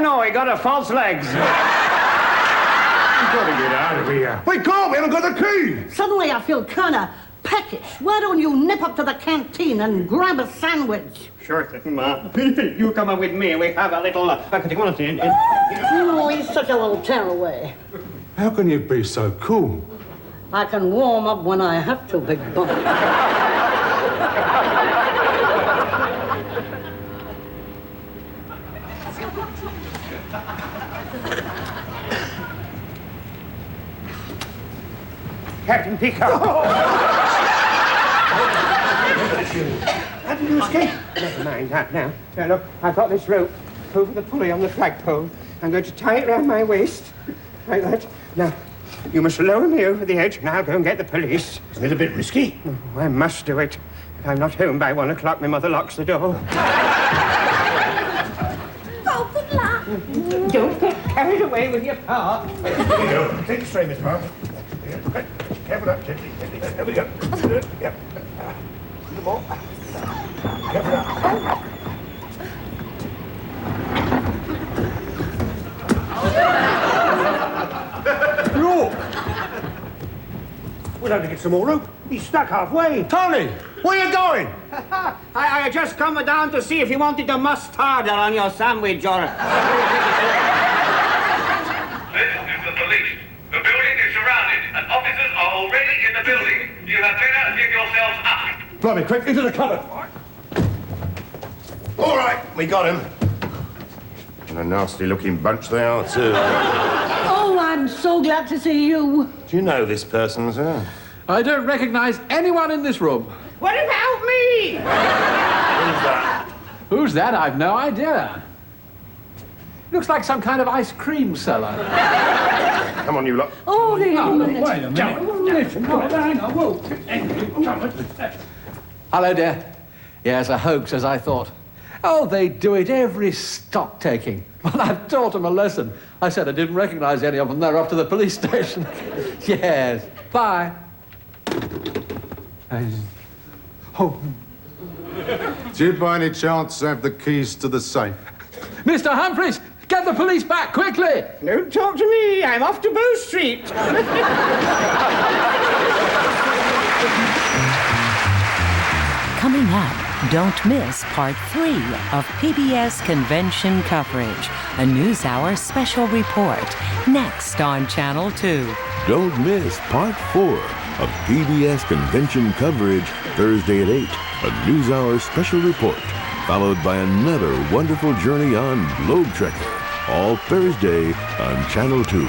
no, he got a false legs. We've got to get out of here. We can't, we haven't got the key. Suddenly I feel kind of peckish. Why don't you nip up to the canteen and grab a sandwich? Sure thing, Ma. You come up with me, we have a little... Oh, he's such a little tearaway. How can you be so cool? I can warm up when I have to, big boy. Captain Peacock. How did you escape? Never mind that now. Now, look, I've got this rope over the pulley on the flagpole. I'm going to tie it round my waist, like that. Now, you must lower me over the edge, and I'll go and get the police. Isn't it a bit risky? Oh, I must do it. If I'm not home by 1 o'clock, my mother locks the door. Oh, good luck. Don't get carried away with your part. Here we go. Take it straight, Miss Mark. Careful up, gently. There we go. Yep. A little more. Careful up. Look! We'll have to get some more rope. He's stuck halfway. Tony, where are you going? I just come down to see if you wanted the mustarda on your sandwich, or... This is the police. The building is surrounded, and officers are already in the building. You have better give yourselves up. Blimey, quick, into the cupboard. All right, we got him. And a nasty-looking bunch they are, too. Oh, I'm so glad to see you. Do you know this person, sir? I don't recognize anyone in this room. What about me? Who's that? Who's that? I've no idea. Looks like some kind of ice cream seller. Come on, you lot. Oh, Wait a minute. Hang on. Whoa. Hello, dear. Yes, a hoax, as I thought. Oh, they do it every stock taking. Well, I've taught them a lesson. I said I didn't recognize any of them. They're off to the police station. Yes. Bye. Oh. Do you by any chance have the keys to the safe? Mr. Humphreys, get the police back, quickly! Don't talk to me. I'm off to Bow Street. Coming up, don't miss Part 3 of PBS Convention coverage, a NewsHour special report, next on Channel 2. Don't miss Part 4 of PBS Convention coverage Thursday at 8, a NewsHour special report, followed by another wonderful journey on Globetrotter, all Thursday on Channel 2.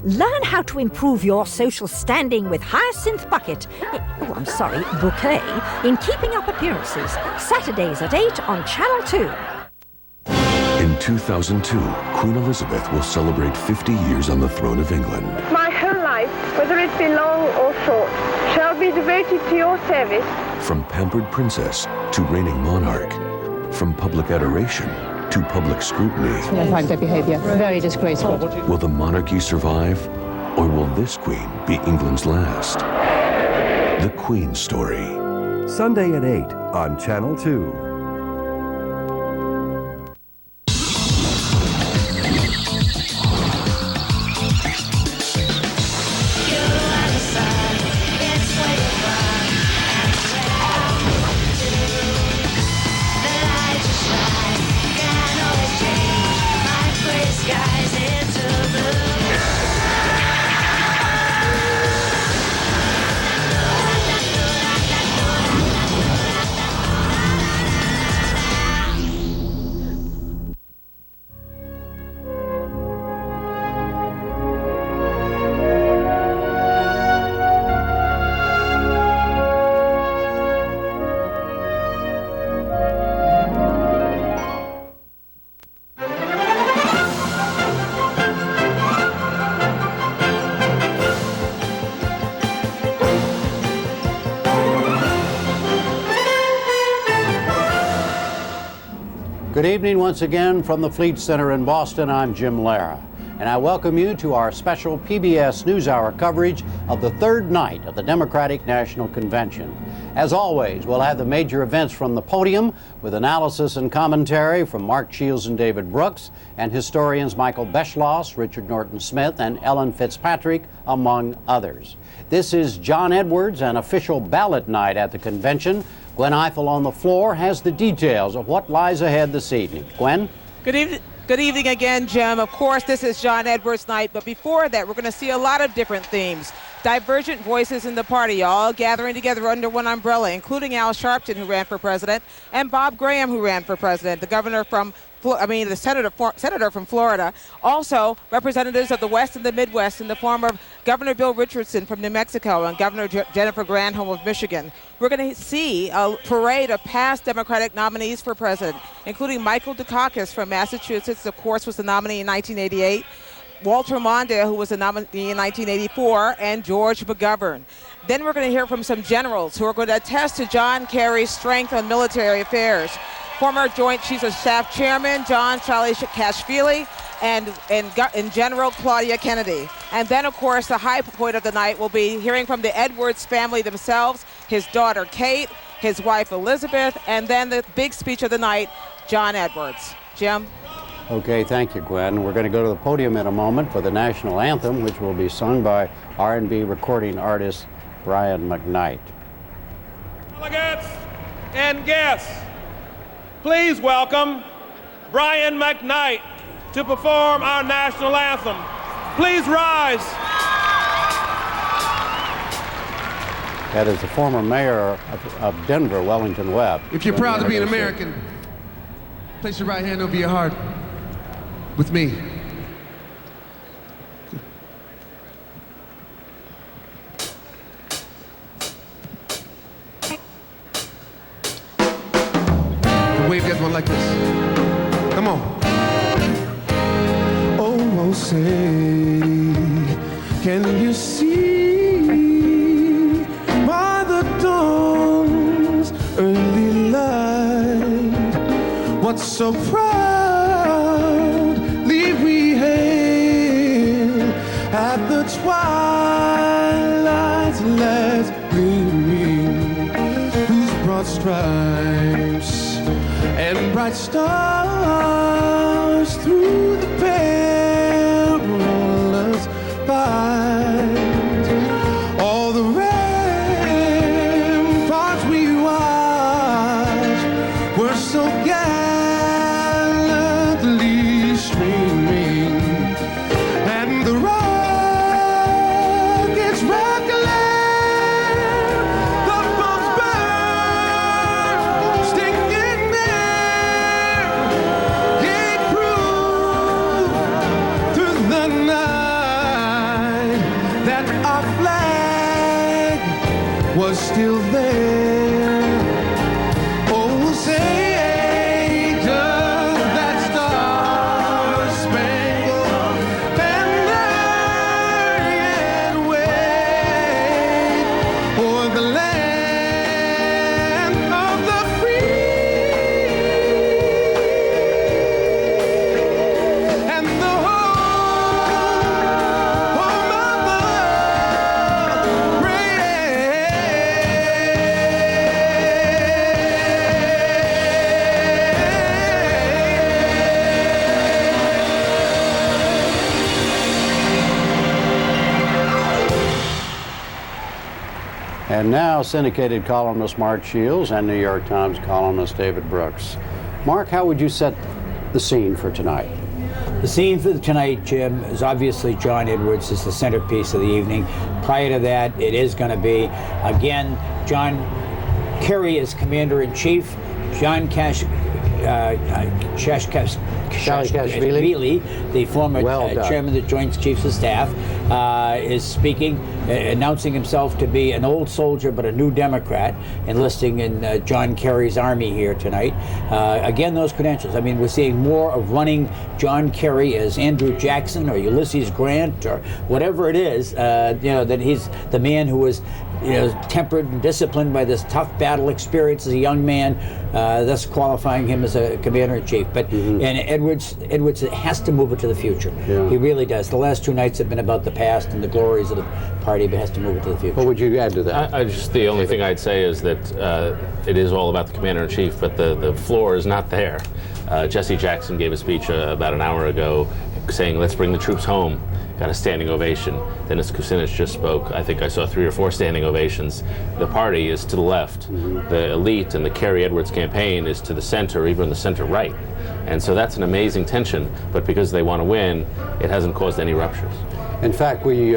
Learn how to improve your social standing with Hyacinth Bouquet in Keeping Up Appearances, Saturdays at 8 on Channel 2. In 2002, Queen Elizabeth will celebrate 50 years on the throne of England. My whole life, whether it be long or short, shall be devoted to your service. From pampered princess to reigning monarch, from public adoration to public scrutiny. I find their behavior very disgraceful. Will the monarchy survive, or will this queen be England's last? The Queen Story. Sunday at 8 on Channel 2. Good evening once again from the Fleet Center in Boston. I'm Jim Lara, and I welcome you to our special PBS NewsHour coverage of the third night of the Democratic National Convention. As always, we'll have the major events from the podium with analysis and commentary from Mark Shields and David Brooks, and historians Michael Beschloss, Richard Norton Smith, and Ellen Fitzpatrick, among others. This is John Edwards, an official ballot night at the convention. Gwen Eiffel on the floor has the details of what lies ahead this evening. Gwen? Good evening again, Jim. Of course, this is John Edwards night, but before that, we're going to see a lot of different themes. Divergent voices in the party, all gathering together under one umbrella, including Al Sharpton, who ran for president, and Bob Graham, who ran for president, the senator from Florida. Also, representatives of the West and the Midwest in the form of Governor Bill Richardson from New Mexico and Governor Jennifer Granholm of Michigan. We're going to see a parade of past Democratic nominees for president, including Michael Dukakis from Massachusetts, of course, was the nominee in 1988. Walter Mondale, who was a nominee in 1984, and George McGovern. Then we're going to hear from some generals who are going to attest to John Kerry's strength on military affairs. Former Joint Chiefs of Staff Chairman John Charlie Kashvili and General Claudia Kennedy. And then, of course, the high point of the night will be hearing from the Edwards family themselves, his daughter Kate, his wife Elizabeth, and then the big speech of the night, John Edwards. Jim? Okay, thank you, Gwen. We're going to go to the podium in a moment for the national anthem, which will be sung by R&B recording artist Brian McKnight. Delegates and guests, please welcome Brian McKnight to perform our national anthem. Please rise. That is the former mayor of Denver, Wellington Webb. If you're proud to be an American, place your right hand over your heart with me. Wave that one like this. Come on. Oh, say, can you see by the dawn's early light what so proudly we hail at the twilight's last gleaming, whose broad stripes and bright stars through the perilous fight, all the ramparts we watched were so gallantly streaming, and the rockets crackling, the bombs bursting in there, gave proof through the night that our flag was still there. Oh, say, does that star-spangled banner yet wave o'er the land of the free and the home of the brave? And now, syndicated columnist Mark Shields and New York Times columnist David Brooks. Mark, how would you set the scene for tonight? The scene for tonight, Jim, is obviously John Edwards is the centerpiece of the evening. Prior to that, it is going to be, again, John Kerry as Commander-in-Chief, John Kashvili, the former chairman of the Joint Chiefs of Staff, is speaking, announcing himself to be an old soldier but a new Democrat, enlisting in John Kerry's army here tonight. Again, those credentials. I mean, we're seeing more of running John Kerry as Andrew Jackson or Ulysses Grant or whatever it is, that he's the man who was tempered and disciplined by this tough battle experience as a young man, thus qualifying him as a commander-in-chief. But and Edwards has to move it to the future. He really does. The last 2 nights have been about the past and the glories of the party, but has to move it to the future. What would you add to that? The only thing I'd say is that it is all about the commander-in-chief, but the floor is not there. Jesse Jackson gave a speech about an hour ago saying, let's bring the troops home. Got a standing ovation. Dennis Kucinich just spoke. I think I saw 3 or 4 standing ovations. The party is to the left. The elite and the Kerry Edwards campaign is to the center, even the center right. And so that's an amazing tension, but because they want to win, it hasn't caused any ruptures. In fact, we